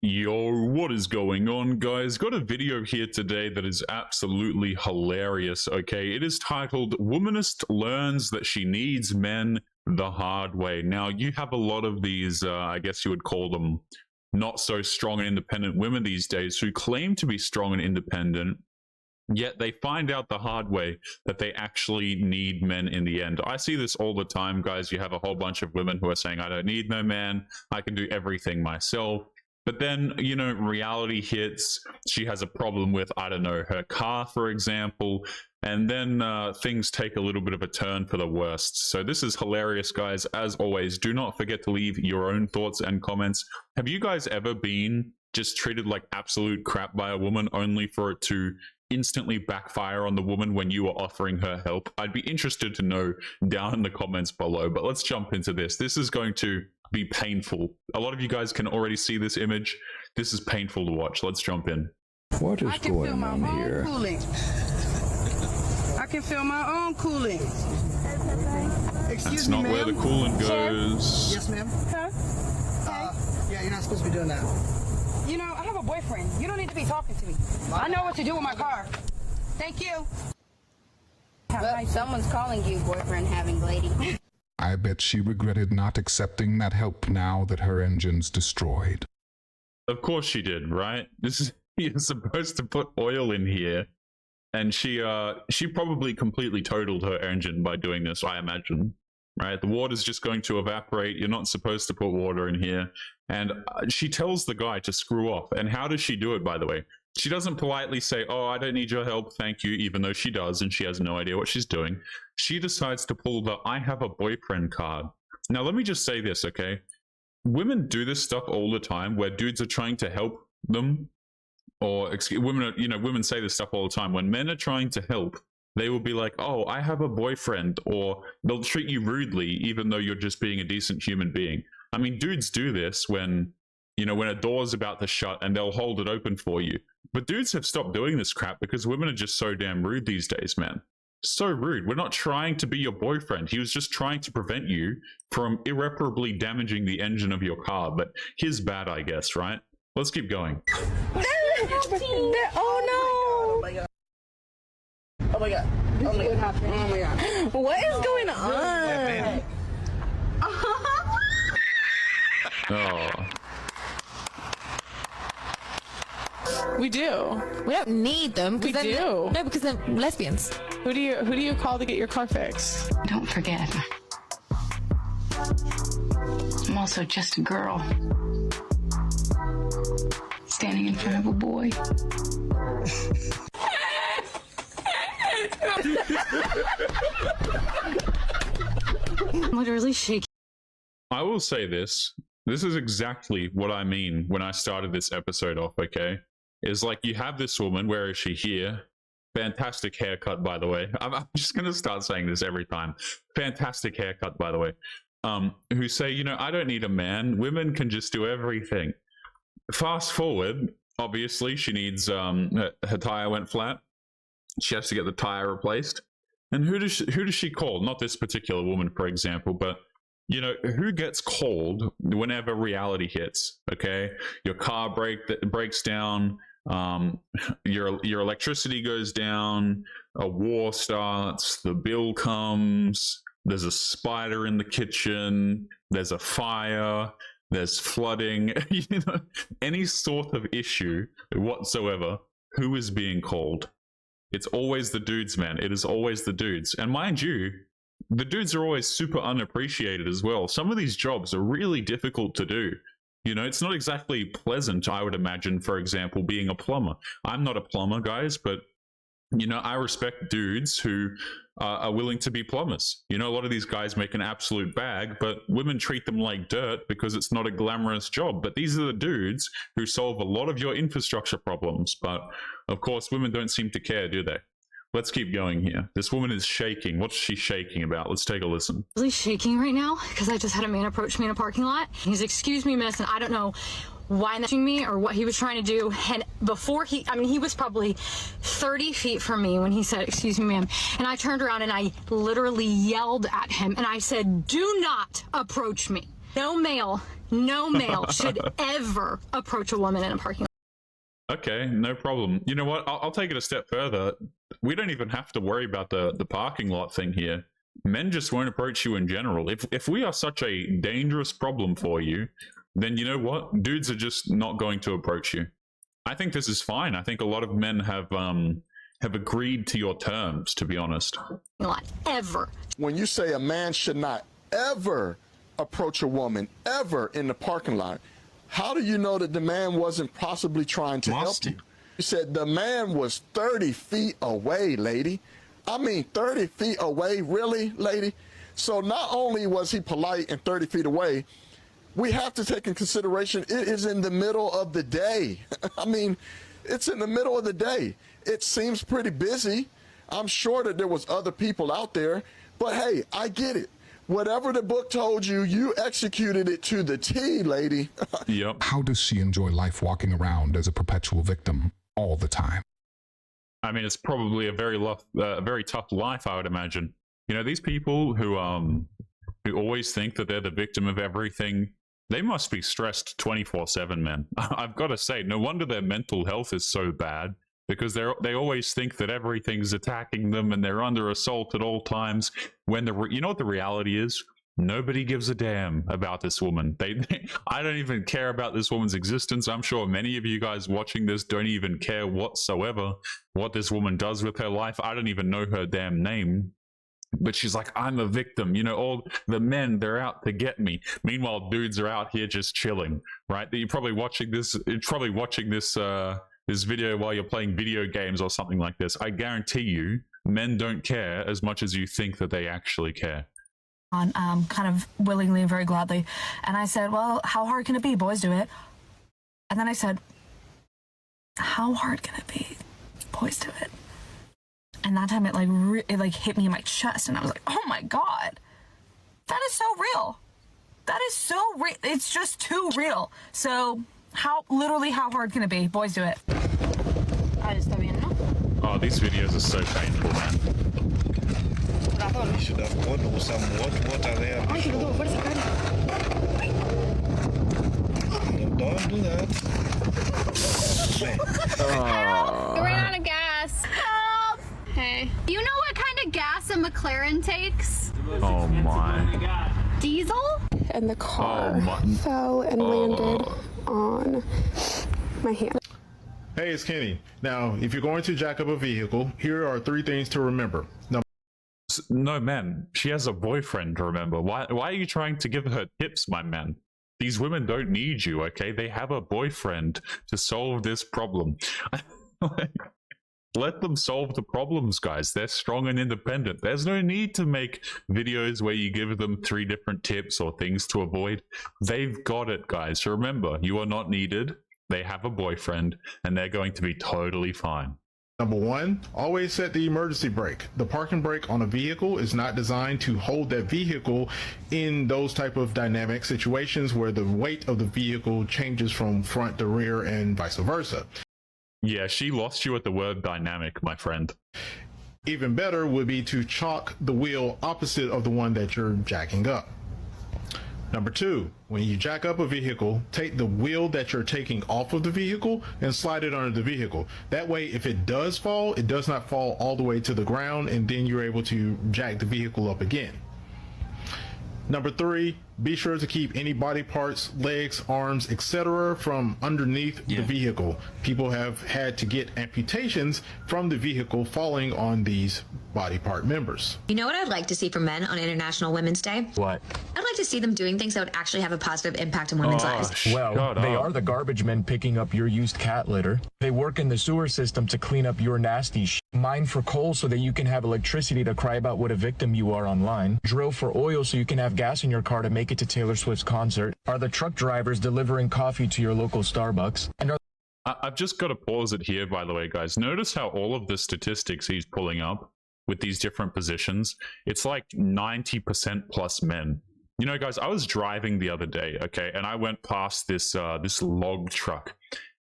Yo, what is going on, guys? Got a video here today that is absolutely hilarious, okay? It is titled, Womanist Learns That She Needs Men the Hard Way. Now, you have a lot of these, I guess you would call them not so strong and independent women these days who claim to be strong and independent, yet they find out the hard way that they actually need men in the end. I see this all the time, guys. You have a whole bunch of women who are saying, I don't need no man, I can do everything myself. But then, you know, reality hits. She has a problem with, I don't know, her car, for example. And then things take a little bit of a turn for the worst. So this is hilarious, guys. As always, do not forget to leave your own thoughts and comments. Have you guys ever been just treated like absolute crap by a woman only for it to instantly backfire on the woman when you are offering her help? I'd be interested to know down in the comments below. But let's jump into this. This is going to be painful. A lot of you guys can already see this image. This is painful to watch. Let's jump in. What is going on here? I can feel my own cooling. That's not where the coolant goes. Yes, ma'am. Huh? Yeah, you're not supposed to be doing that. You know, I have a boyfriend. You don't need to be talking to me. I know what to do with my car. Thank you. Well, someone's calling you boyfriend having lady. I bet she regretted not accepting that help now that her engine's destroyed. Of course she did, right? This is, you're supposed to put oil in here, and she probably completely totaled her engine by doing this, I imagine. Right? The water's just going to evaporate. You're not supposed to put water in here. And she tells the guy to screw off. And how does she do it, by the way? She doesn't politely say, oh, I don't need your help, thank you, even though she does, and she has no idea what she's doing. She decides to pull the I have a boyfriend card. Now, let me just say this, okay? Women do this stuff all the time where dudes are trying to help them, or women say this stuff all the time. When men are trying to help, they will be like, oh, I have a boyfriend, or they'll treat you rudely, even though you're just being a decent human being. I mean, dudes do this when, you know, when a door's about to shut and they'll hold it open for you. But dudes have stopped doing this crap because women are just so damn rude these days, man. So rude. We're not trying to be your boyfriend. He was just trying to prevent you from irreparably damaging the engine of your car. But his bad, I guess, right? Let's keep going. Oh no! Oh my god. Oh my god. Oh my god. Oh my god. What is going on? Oh. We do. We don't need them. We do. No, because they're lesbians. Who do you call to get your car fixed? Don't forget, I'm also just a girl standing in front of a boy. I'm literally shaking. I will say this. This is exactly what I mean when I started this episode off, okay? Is like, you have this woman, where is she? Here. Fantastic haircut, by the way. I'm just going to start saying this every time. Fantastic haircut, by the way. Who say, you know, I don't need a man. Women can just do everything. Fast forward, obviously, she needs, her tire went flat. She has to get the tire replaced. And who does she call? Not this particular woman, for example, but you know, who gets called whenever reality hits, okay? Your car breaks down, your electricity goes down, a war starts, the bill comes, there's a spider in the kitchen, there's a fire, there's flooding, you know, any sort of issue whatsoever, who is being called? It's always the dudes, man. It is always the dudes. And mind you, the dudes are always super unappreciated as well. Some of these jobs are really difficult to do. You know, it's not exactly pleasant, I would imagine, for example, being a plumber. I'm not a plumber, guys, but, you know, I respect dudes who are willing to be plumbers. You know, a lot of these guys make an absolute bag, but women treat them like dirt because it's not a glamorous job. But these are the dudes who solve a lot of your infrastructure problems. But, of course, women don't seem to care, do they? Let's keep going here. This woman is shaking. What's she shaking about? Let's take a listen. Really shaking right now because I just had a man approach me in a parking lot. He's, excuse me, miss, and I don't know why me or what he was trying to do. And before he was probably 30 feet from me when he said, excuse me, ma'am. And I turned around and I literally yelled at him and I said, do not approach me. No male No male should ever approach a woman in a parking lot. Okay, no problem. You know what? I'll take it a step further. We don't even have to worry about the parking lot thing here. Men just won't approach you in general. If we are such a dangerous problem for you, then you know what? Dudes are just not going to approach you. I think this is fine. I think a lot of men have agreed to your terms, to be honest. Not ever. When you say a man should not ever approach a woman, ever in the parking lot, how do you know that the man wasn't possibly trying to help you? You said the man was 30 feet away, lady. I mean, 30 feet away, really, lady? So not only was he polite and 30 feet away, we have to take in consideration it is in the middle of the day. I mean, it's in the middle of the day. It seems pretty busy. I'm sure that there was other people out there, but hey, I get it. Whatever the book told you, you executed it to the T, lady. Yep. How does she enjoy life walking around as a perpetual victim all the time? I mean, it's probably a very tough life, I would imagine. You know, these people who always think that they're the victim of everything, they must be stressed 24/7, man. I've got to say, no wonder their mental health is so bad, because they always think that everything's attacking them and they're under assault at all times. When you know what the reality is? Nobody gives a damn about this woman. I don't even care about this woman's existence. I'm sure many of you guys watching this don't even care whatsoever what this woman does with her life. I don't even know her damn name. But she's like, I'm a victim. You know, all the men, they're out to get me. Meanwhile, dudes are out here just chilling, right? You're probably watching this. This video while you're playing video games or something like this. I guarantee you, men don't care as much as you think that they actually care. On kind of willingly and very gladly. And I said, well, how hard can it be? Boys do it. And then I said, how hard can it be? Boys do it. And that time it hit me in my chest, and I was like, oh my God, that is so real. That is so real. It's just too real. So how hard can it be? Boys do it. Oh, these videos are so painful, man. You should have gone with some water there. Don't do that. We ran out of gas. Help! Hey. Do you know what kind of gas a McLaren takes? Oh my. Diesel? And the car fell and landed on my hand. Hey, it's Kenny. Now, if you're going to jack up a vehicle, here are 3 things to remember. No, man. She has a boyfriend, remember. Why are you trying to give her tips, my man? These women don't need you, okay? They have a boyfriend to solve this problem. Let them solve the problems, guys. They're strong and independent. There's no need to make videos where you give them 3 different tips or things to avoid. They've got it, guys. So remember, you are not needed. They have a boyfriend, and they're going to be totally fine. Number 1, always set the emergency brake. The parking brake on a vehicle is not designed to hold that vehicle in those type of dynamic situations where the weight of the vehicle changes from front to rear and vice versa. Yeah, she lost you at the word dynamic, my friend. Even better would be to chalk the wheel opposite of the one that you're jacking up. Number 2, when you jack up a vehicle, take the wheel that you're taking off of the vehicle and slide it under the vehicle. That way, if it does fall, it does not fall all the way to the ground, and then you're able to jack the vehicle up again. Number 3, be sure to keep any body parts, legs, arms, etc. from underneath the vehicle. People have had to get amputations from the vehicle falling on these body part members. You know what I'd like to see from men on International Women's Day? What? I'd like to see them doing things that would actually have a positive impact on women's lives. Well, they are the garbage men picking up your used cat litter. They work in the sewer system to clean up your nasty Mine for coal so that you can have electricity to cry about what a victim you are online. Drill for oil so you can have gas in your car to make it to Taylor Swift's concert. Are the truck drivers delivering coffee to your local Starbucks? And I've just got to pause it here, by the way, guys. Notice how all of the statistics he's pulling up with these different positions, it's like 90% plus men. You know, guys, I was driving the other day, okay, and I went past this this log truck,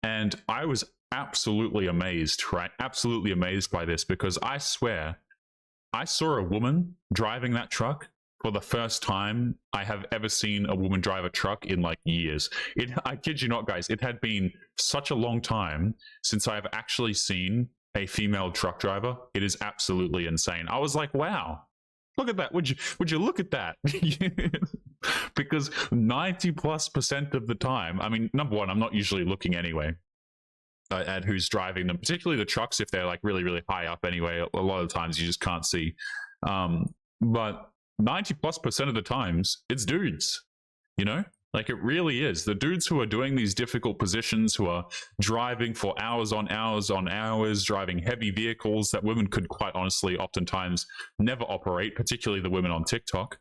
and I was absolutely amazed, right? Absolutely amazed by this, because I swear I saw a woman driving that truck for the first time I have ever seen a woman drive a truck in like years. I kid you not, guys, it had been such a long time since I have actually seen a female truck driver. It is absolutely insane. I was like, wow, look at that. Would you look at that? Because 90+% of the time, I mean, number one, I'm not usually looking anyway at who's driving them, particularly the trucks if they're like really, really high up anyway. A lot of the times you just can't see. But 90+% of the times it's dudes, you know, like it really is the dudes who are doing these difficult positions, who are driving for hours on hours on hours, driving heavy vehicles that women could quite honestly oftentimes never operate, particularly the women on TikTok.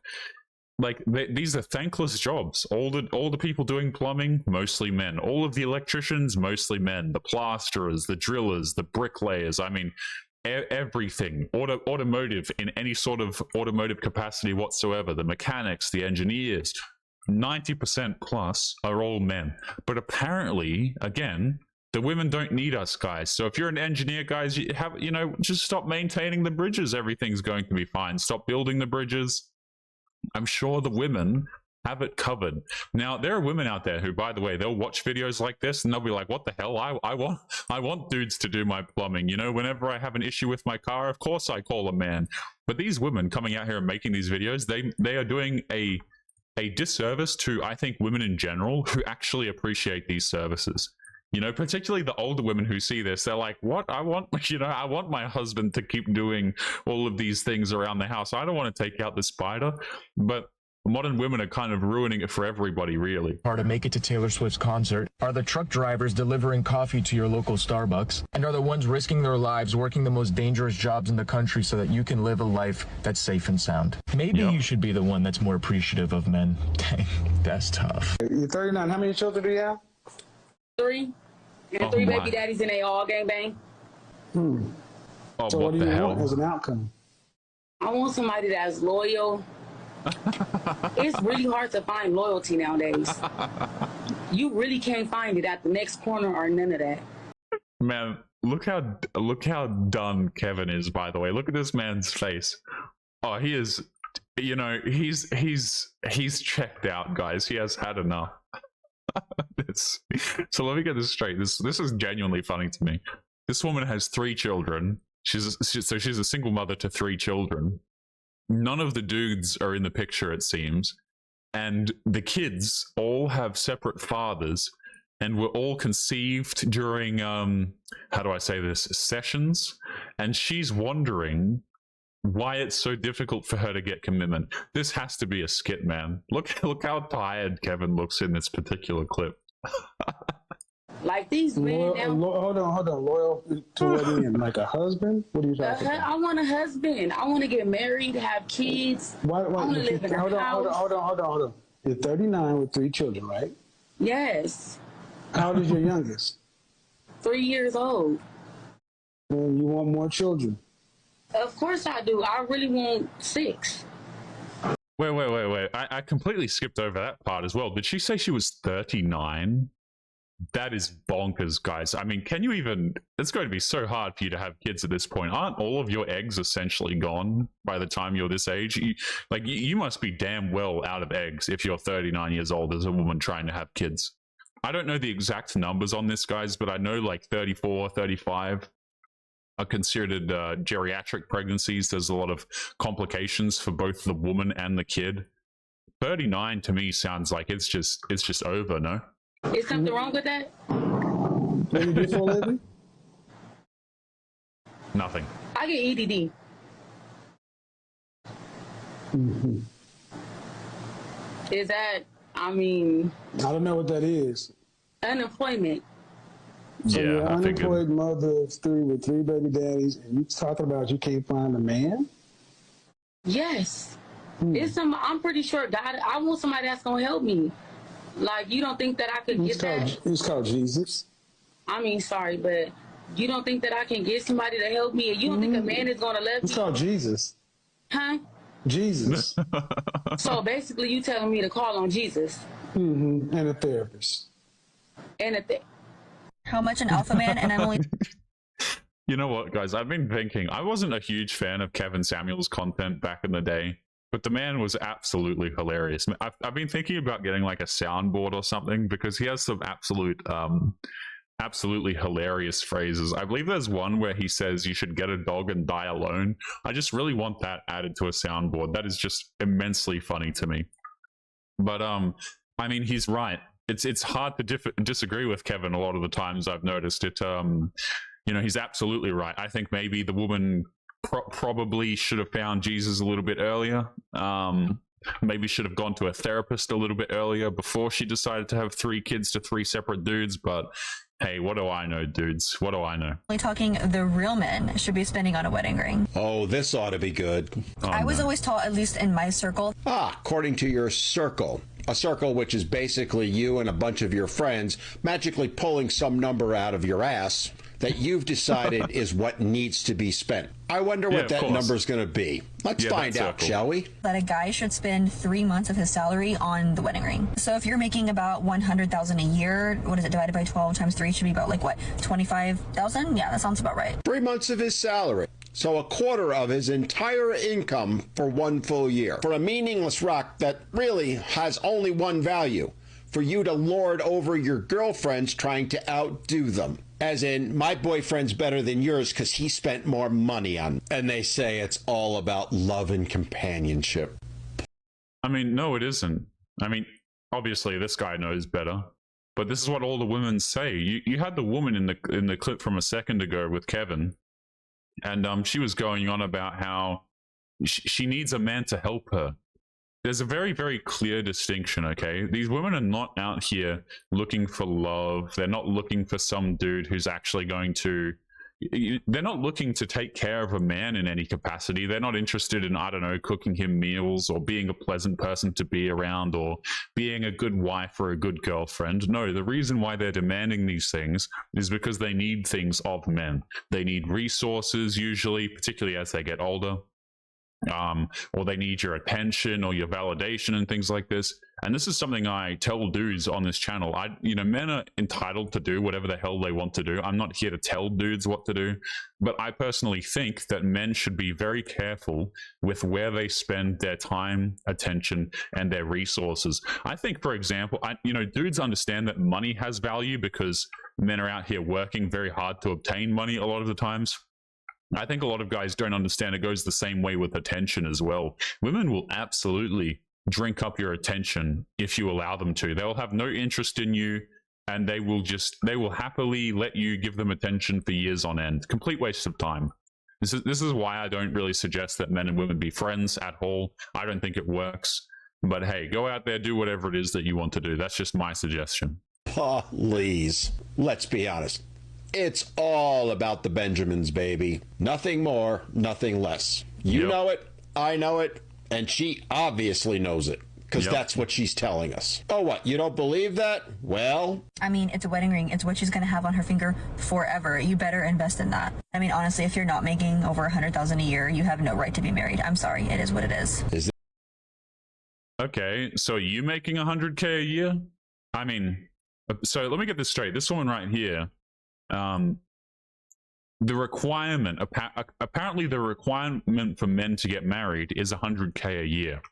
Like these are thankless jobs. All the people doing plumbing, mostly men. All of the electricians, mostly men. The plasterers, the drillers, the bricklayers. I mean, everything. Automotive in any sort of automotive capacity whatsoever. The mechanics, the engineers, 90% plus are all men. But apparently, again, the women don't need us, guys. So if you're an engineer, guys, just stop maintaining the bridges. Everything's going to be fine. Stop building the bridges. I'm sure the women have it covered. Now, there are women out there who, by the way, they'll watch videos like this and they'll be like, what the hell? I want dudes to do my plumbing. You know, whenever I have an issue with my car, of course I call a man. But these women coming out here and making these videos, they are doing a disservice to, I think, women in general who actually appreciate these services. You know, particularly the older women who see this, they're like, what? I want my husband to keep doing all of these things around the house. I don't want to take out the spider. But modern women are kind of ruining it for everybody, really. Are to make it to Taylor Swift's concert? Are the truck drivers delivering coffee to your local Starbucks? And are the ones risking their lives working the most dangerous jobs in the country so that you can live a life that's safe and sound? Maybe you should be the one that's more appreciative of men. Dang, that's tough. You're 39. How many children do you have? 3. And 3 baby daddies, and they all gangbang. Oh, so what do you want as an outcome? I want somebody that's loyal. It's really hard to find loyalty nowadays. You really can't find it at the next corner or none of that. Man, look how done Kevin is, by the way. Look at this man's face. Oh, he is, you know, he's checked out, guys. He has had enough. So let me get this straight. This is genuinely funny to me. This woman has 3 children. She's a single mother to 3 children. None of the dudes are in the picture, it seems, and the kids all have separate fathers and were all conceived during how do I say this, sessions, and she's wondering why it's so difficult for her to get commitment. This has to be a skit, man. Look how tired Kevin looks in this particular clip. Like these men now. Hold on. Loyal to what end? Like a husband? What are you talking about? I want a husband. I want to get married, have kids. I want to live in a house. Hold on. You're 39 with 3 children, right? Yes. How old is your youngest? 3 years old. And you want more children? Of course I do. I really want 6. Wait. I completely skipped over that part as well. Did she say she was 39? That is bonkers, guys. I mean, can you even... It's going to be so hard for you to have kids at this point. Aren't all of your eggs essentially gone by the time you're this age? You must be damn well out of eggs if you're 39 years old as a woman trying to have kids. I don't know the exact numbers on this, guys, but I know like 34, 35 are considered geriatric pregnancies. There's a lot of complications for both the woman and the kid. 39 to me sounds like it's just over, no? Is something wrong with that? What do you do for a living? Nothing. I get EDD. Mm-hmm. Is that, I mean... I don't know what that is. Unemployment. So yeah, you're an unemployed figured. mother of 3 with 3 baby daddies, and you talking about you can't find a man? Yes. I'm pretty sure God, I want somebody that's going to help me. Like, you don't think that I could get that? It's called Jesus. I mean, sorry, but you don't think that I can get somebody to help me? And you don't think a man is going to love me? It's called Jesus. Huh? Jesus. So basically, you telling me to call on Jesus. Mm-hmm. And a therapist. How much an alpha man, and I'm only... You know what, guys? I've been thinking, I wasn't a huge fan of Kevin Samuels' content back in the day. but the man was absolutely hilarious. I've been thinking about getting like a soundboard or something, because he has some absolutely hilarious phrases. I believe there's one where he says you should get a dog and die alone. I just really want that added to a soundboard. That is just immensely funny to me. But I mean, he's right. It's hard to disagree with Kevin a lot of the times. I've noticed it. You know, he's absolutely right. I think maybe the woman probably should have found Jesus a little bit earlier. Maybe should have gone to a therapist a little bit earlier before she decided to have 3 kids to 3 separate dudes. But hey, what do I know, dudes? What do I know? Talking the real men should be spending on a wedding ring. Oh, this ought to be good. Oh, I was always taught, at least in my circle. According to your circle. A circle which is basically you and a bunch of your friends magically pulling some number out of your ass that you've decided is what needs to be spent. I wonder what that number is going to be. Let's find out, shall we? That a guy should spend 3 months of his salary on the wedding ring. So if you're making about $100,000 a year, what is it divided by 12 times 3? Should be about like what, 25,000? Yeah, that sounds about right. 3 months of his salary. So a quarter of his entire income for 1 full year. For a meaningless rock that really has only one value. For you to lord over your girlfriends trying to outdo them. As in, my boyfriend's better than yours because he spent more money on. And they say it's all about love and companionship. I mean, no, it isn't. I mean, obviously this guy knows better. But this is what all the women say. You had the woman in the clip from a second ago with Kevin. And she was going on about how she needs a man to help her. There's a very, very clear distinction, okay? These women are not out here looking for love. They're not looking for some dude who's actually going to... They're not looking to take care of a man in any capacity. They're not interested in, I don't know, cooking him meals or being a pleasant person to be around or being a good wife or a good girlfriend. No, the reason why they're demanding these things is because they need things of men. They need resources, usually, particularly as they get older. Or they need your attention or your validation and things like this. And this is something I tell dudes on this channel. Men are entitled to do whatever the hell they want to do. I'm not here to tell dudes what to do, but I personally think that men should be very careful with where they spend their time, attention, and their resources. I think, for example, dudes understand that money has value because men are out here working very hard to obtain money a lot of the times. I think a lot of guys don't understand it goes the same way with attention as well. Women will absolutely drink up your attention if you allow them to. They'll have no interest in you, and they will happily let you give them attention for years on end. Complete waste of time. This is why I don't really suggest that men and women be friends at all. I don't think it works. But hey, go out there, do whatever it is that you want to do. That's just my suggestion. Please, let's be honest. It's all about the Benjamins, baby. Nothing more, nothing less. You know it, I know it, and she obviously knows it, because that's what she's telling us. Oh, what, you don't believe that? Well... I mean, it's a wedding ring. It's what she's going to have on her finger forever. You better invest in that. I mean, honestly, if you're not making over $100,000 a year, you have no right to be married. I'm sorry, it is what it is. Okay, so are you making $100K a year? I mean, so let me get this straight. This woman right here, the requirement, apparently the requirement for men to get married is $100K a year.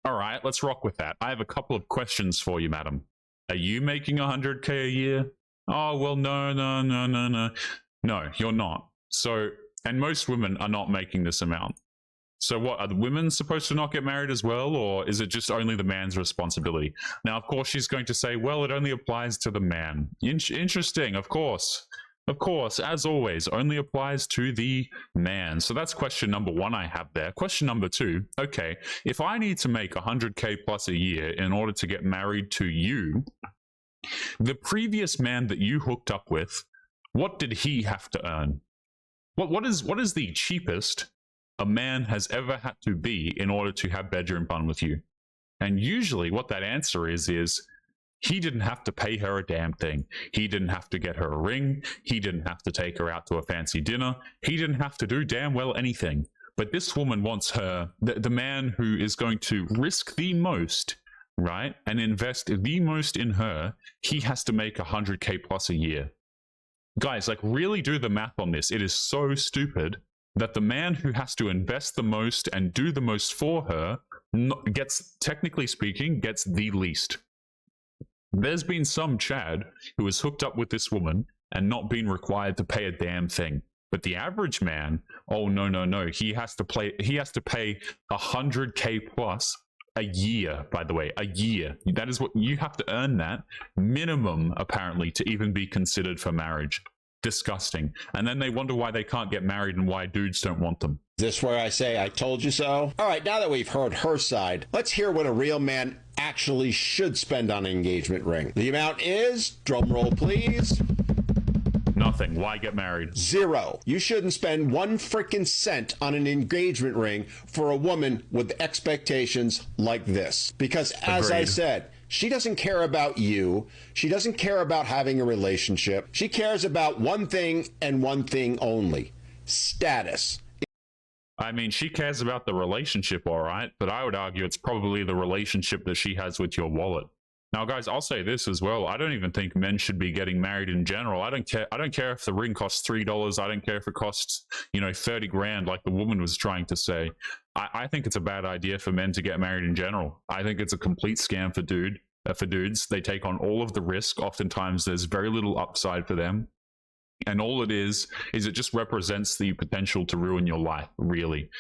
All right, let's rock with that. I have a couple of questions for you, madam. Are you making $100K a year? Oh, well, no. No, you're not. So, and most women are not making this amount. So what, are the women supposed to not get married as well, or is it just only the man's responsibility? Now, of course, she's going to say, well, it only applies to the man. Interesting, of course. Of course, as always, only applies to the man. So that's question number 1 I have there. Question number 2, okay, if I need to make $100K plus a year in order to get married to you, the previous man that you hooked up with, what did he have to earn? What is the cheapest a man has ever had to be in order to have bedroom fun with you? And usually what that answer is he didn't have to pay her a damn thing. He didn't have to get her a ring. He didn't have to take her out to a fancy dinner. He didn't have to do damn well anything. But this woman wants her, the man who is going to risk the most, right, and invest the most in her, he has to make $100K plus a year. Guys, like, really do the math on this. It is so stupid. that the man who has to invest the most and do the most for her gets, technically speaking, gets the least. There's been some Chad who has hooked up with this woman and not been required to pay a damn thing. But the average man, oh no, he has to pay $100K plus a year, by the way, a year. That is what you have to earn, that minimum, apparently, to even be considered for marriage. Disgusting. And then they wonder why they can't get married and why dudes don't want them. This where I say I told you so? All right, now that we've heard her side, let's hear what a real man actually should spend on an engagement ring. The amount is, drum roll please, nothing. Why get married? Zero. You shouldn't spend 1 freaking cent on an engagement ring for a woman with expectations like this. Because as I said, she doesn't care about you. She doesn't care about having a relationship. She cares about one thing and one thing only: status. I mean, she cares about the relationship, all right, but I would argue it's probably the relationship that she has with your wallet. Now, guys, I'll say this as well. I don't even think men should be getting married in general. I don't care if the ring costs $3. I don't care if it costs, 30 grand, like the woman was trying to say. I think it's a bad idea for men to get married in general. I think it's a complete scam for dudes. They take on all of the risk. Oftentimes, there's very little upside for them. And all it is it just represents the potential to ruin your life, really.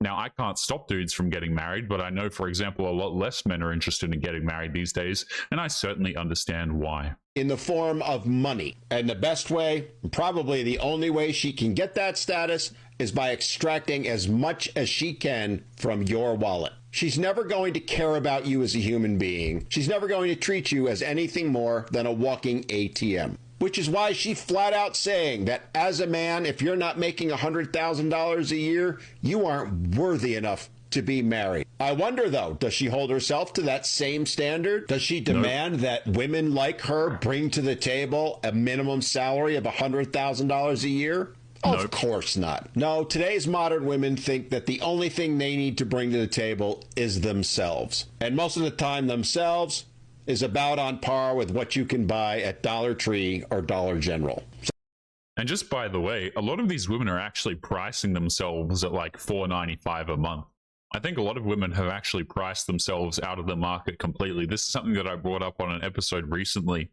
Now, I can't stop dudes from getting married, but I know, for example, a lot less men are interested in getting married these days, and I certainly understand why. In the form of money. And the best way, probably the only way she can get that status, is by extracting as much as she can from your wallet. She's never going to care about you as a human being. She's never going to treat you as anything more than a walking ATM. Which is why she's flat out saying that as a man, if you're not making $100,000 a year, you aren't worthy enough to be married. I wonder, though, does she hold herself to that same standard? Does she demand that women like her bring to the table a minimum salary of $100,000 a year? Of course not. No, today's modern women think that the only thing they need to bring to the table is themselves. And most of the time, themselves is about on par with what you can buy at Dollar Tree or Dollar General. And just by the way, a lot of these women are actually pricing themselves at like $4.95 a month. I think a lot of women have actually priced themselves out of the market completely. This is something that I brought up on an episode recently.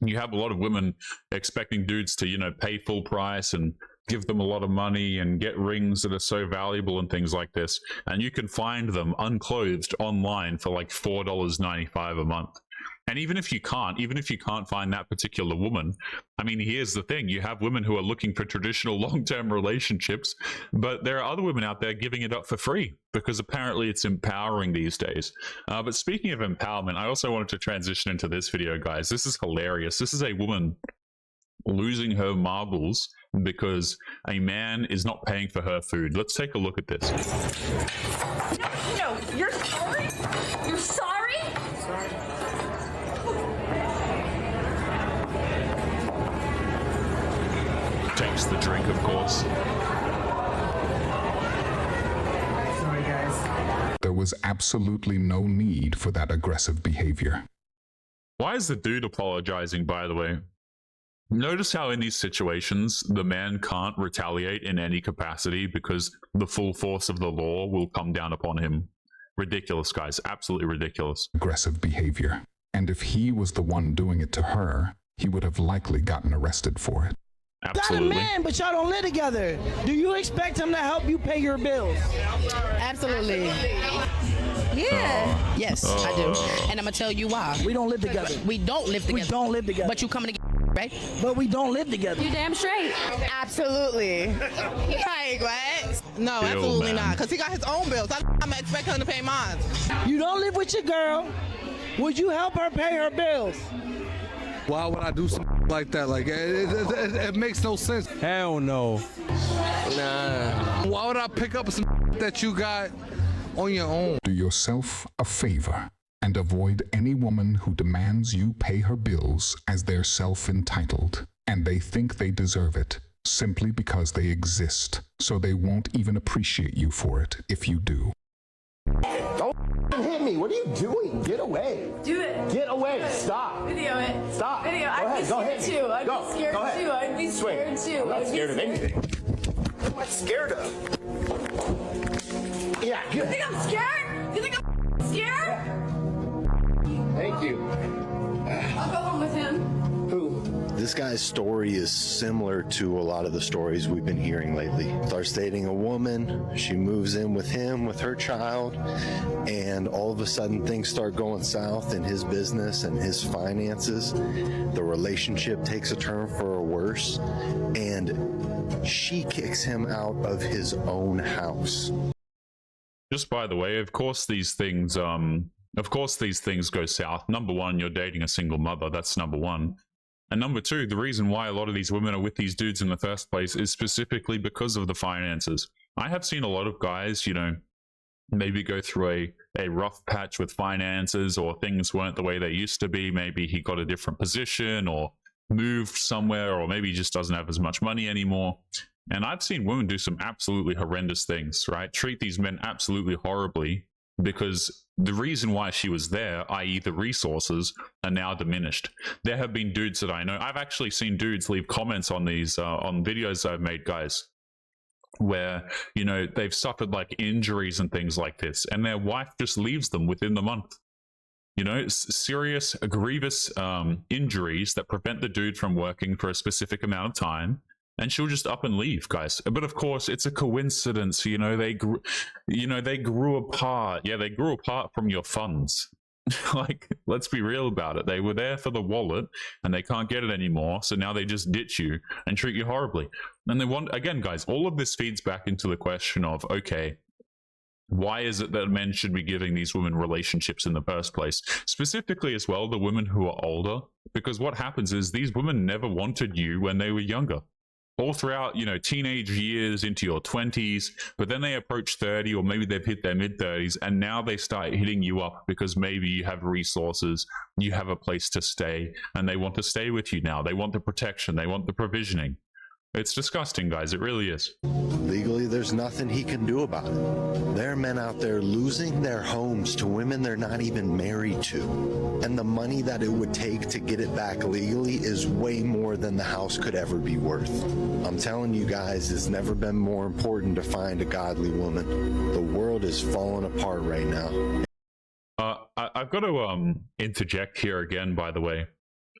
You have a lot of women expecting dudes to, pay full price and give them a lot of money and get rings that are so valuable and things like this. And you can find them unclothed online for like $4.95 a month. And even if you can't find that particular woman, I mean, here's the thing. You have women who are looking for traditional long-term relationships, but there are other women out there giving it up for free because apparently it's empowering these days. But speaking of empowerment, I also wanted to transition into this video, guys. This is hilarious. This is a woman losing her marbles because a man is not paying for her food. Let's take a look at this. No, you're sorry? You're sorry? Sorry. Takes the drink, of course. Sorry, guys. There was absolutely no need for that aggressive behavior. Why is the dude apologizing, by the way? Notice how in these situations, the man can't retaliate in any capacity because the full force of the law will come down upon him. Ridiculous, guys. Absolutely ridiculous. Aggressive behavior. And if he was the one doing it to her, he would have likely gotten arrested for it. Absolutely. Got a man, but y'all don't live together. Do you expect him to help you pay your bills? Absolutely. Yeah. Yes, I do. And I'm going to tell you why. We don't live together. We don't live together. We don't live together. But you coming to right? But we don't live together. You damn straight. Absolutely. Like, what? No, Ew, absolutely man. not. Because he got his own bills. I'm expecting him to pay mine. You don't live with your girl. Would you help her pay her bills? Why would I do something like that? Like, it makes no sense. Hell no. Nah. Why would I pick up some that you got on your own? Do yourself a favor and avoid any woman who demands you pay her bills as they're self-entitled, and they think they deserve it simply because they exist, so they won't even appreciate you for it if you do. Don't hit me. What are you doing? Get away. Do it. Get away. Stop. Video it. Stop. Video. I'd be scared too. I'd be scared too. I'd be scared too. I'm not scared of anything. What am I scared of? Yeah, good. You think I'm scared? You think I'm scared? Thank you. I'll go home with him. Who? This guy's story is similar to a lot of the stories we've been hearing lately. Starts dating a woman, she moves in with him, with her child, and all of a sudden things start going south in his business and his finances. The relationship takes a turn for a worse, and she kicks him out of his own house. Just by the way, of course these things go south. Number one, you're dating a single mother. That's number one. And number two, the reason why a lot of these women are with these dudes in the first place is specifically because of the finances. I have seen a lot of guys, you know, maybe go through a rough patch with finances, or things weren't the way they used to be. Maybe he got a different position or moved somewhere, or maybe he just doesn't have as much money anymore. And I've seen women do some absolutely horrendous things, right? Treat these men absolutely horribly, because the reason why she was there, i.e. the resources, are now diminished. There have been dudes that I know, I've actually seen dudes leave comments on these, on videos I've made, guys, where, you know, they've suffered like injuries and things like this, and their wife just leaves them within the month. You know, serious, grievous injuries that prevent the dude from working for a specific amount of time, and she'll just up and leave, guys. But of course, it's a coincidence. You know, they grew apart. Yeah, they grew apart from your funds. Like, let's be real about it. They were there for the wallet, and they can't get it anymore. So now they just ditch you and treat you horribly. And they want, again, guys, all of this feeds back into the question of, okay, why is it that men should be giving these women relationships in the first place? Specifically as well, the women who are older. Because what happens is these women never wanted you when they were younger. All throughout, you know, teenage years into your 20s, but then they approach 30, or maybe they've hit their mid-30s, and now they start hitting you up because maybe you have resources, you have a place to stay, and they want to stay with you now. They want the protection, they want the provisioning. It's disgusting, guys. It really is. Legally, there's nothing he can do about it. There are men out there losing their homes to women they're not even married to. And the money that it would take to get it back legally is way more than the house could ever be worth. I'm telling you guys, it's never been more important to find a godly woman. The world is falling apart right now. I've got to interject here again, by the way.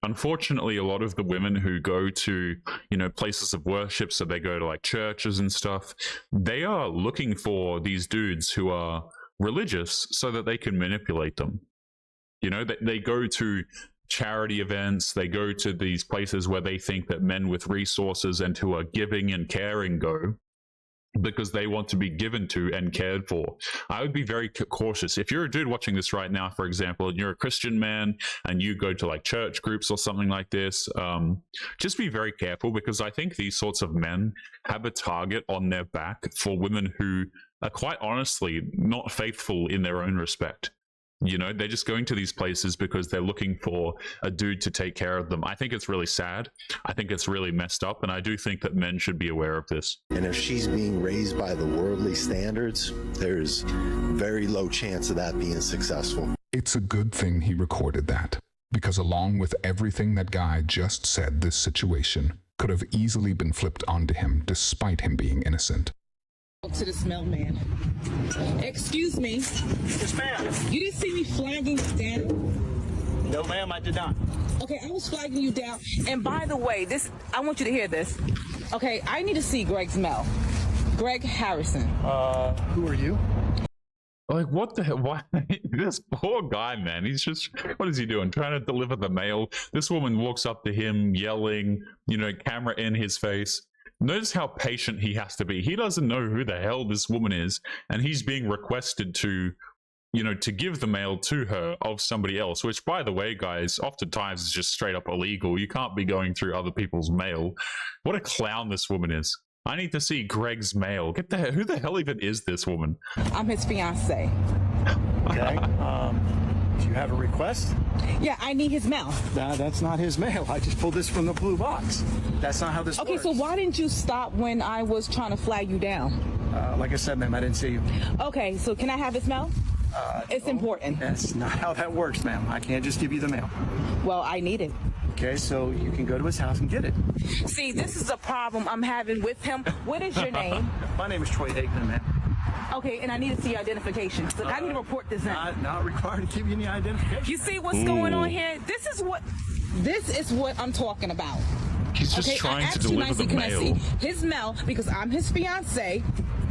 Unfortunately, a lot of the women who go to, you know, places of worship, so they go to like churches and stuff, they are looking for these dudes who are religious so that they can manipulate them. You know, they go to charity events, they go to these places where they think that men with resources and who are giving and caring go, because they want to be given to and cared for. I would be very cautious. If you're a dude watching this right now, for example, and you're a Christian man and you go to like church groups or something like this, just be very careful, because I think these sorts of men have a target on their back for women who are quite honestly not faithful in their own respect. You know, they're just going to these places because they're looking for a dude to take care of them. I think it's really sad. I think it's really messed up. And I do think that men should be aware of this. And if she's being raised by the worldly standards, there's very low chance of that being successful. It's a good thing he recorded that, because along with everything that guy just said, this situation could have easily been flipped onto him despite him being innocent. To the smell man. Excuse me. Yes, ma'am. You didn't see me flagging you down? No, ma'am, I did not. Okay, I was flagging you down. And by the way, this, I want you to hear this. Okay, I need to see Greg's mail. Greg Harrison. Who are you? Like, what the hell? Why? This poor guy, man. He's just, what is he doing? Trying to deliver the mail. This woman walks up to him yelling, you know, camera in his face. Notice how patient he has to be. He doesn't know who the hell this woman is, and he's being requested to, you know, to give the mail to her of somebody else, which, by the way, guys, oftentimes is just straight up illegal. You can't be going through other people's mail. What a clown this woman is. I need to see Greg's mail. Get the hell, who the hell even is this woman? I'm his fiance. Okay. Do you have a request? Yeah, I need his mail. That's not his mail. I just pulled this from the blue box. That's not how this works. Okay, so why didn't you stop when I was trying to flag you down? Like I said, ma'am, I didn't see you. Okay, so can I have his mail? It's important. That's not how that works, ma'am. I can't just give you the mail. Well, I need it. Okay, so you can go to his house and get it. See, this is a problem I'm having with him. What is your name? My name is Troy Aikman, man. Okay, and I need to see your identification. So I need to report this in. Not required to give you any identification. You see what's going on here? This is what I'm talking about. He's just trying to deliver the mail. His mail, because I'm his fiance.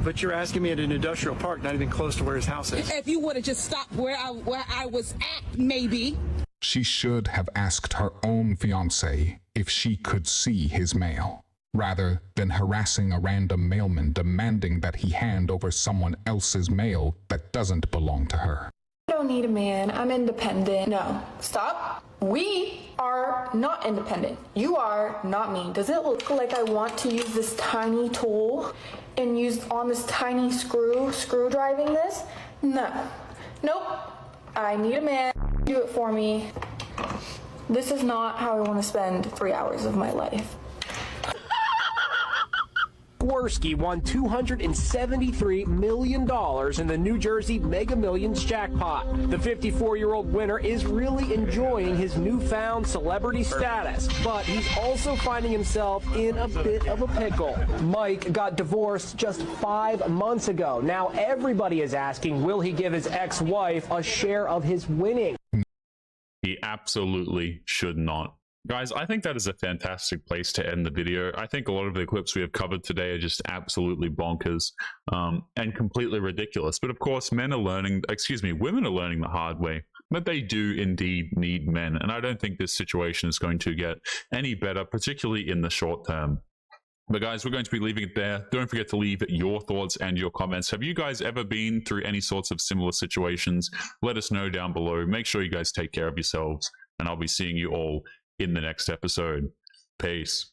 But you're asking me at an industrial park, not even close to where his house is. If you would have just stopped where I was at, maybe. She should have asked her own fiancé if she could see his mail, rather than harassing a random mailman demanding that he hand over someone else's mail that doesn't belong to her. I don't need a man. I'm independent. No. Stop. We are not independent. You are, not me. Does it look like I want to use this tiny tool and use on this tiny screw driving this? No. Nope. I need a man to do it for me. This is not how I want to spend 3 hours of my life. Jaworski won $273 million in the New Jersey Mega Millions jackpot. The 54-year-old winner is really enjoying his newfound celebrity status, but he's also finding himself in a bit of a pickle. Mike got divorced just 5 months ago. Now everybody is asking, will he give his ex-wife a share of his winnings? He absolutely should not. Guys, I think that is a fantastic place to end the video. I think a lot of the clips we have covered today are just absolutely bonkers and completely ridiculous. But of course, women are learning the hard way. But they do indeed need men. And I don't think this situation is going to get any better, particularly in the short term. But guys, we're going to be leaving it there. Don't forget to leave your thoughts and your comments. Have you guys ever been through any sorts of similar situations? Let us know down below. Make sure you guys take care of yourselves. And I'll be seeing you all in the next episode. Peace.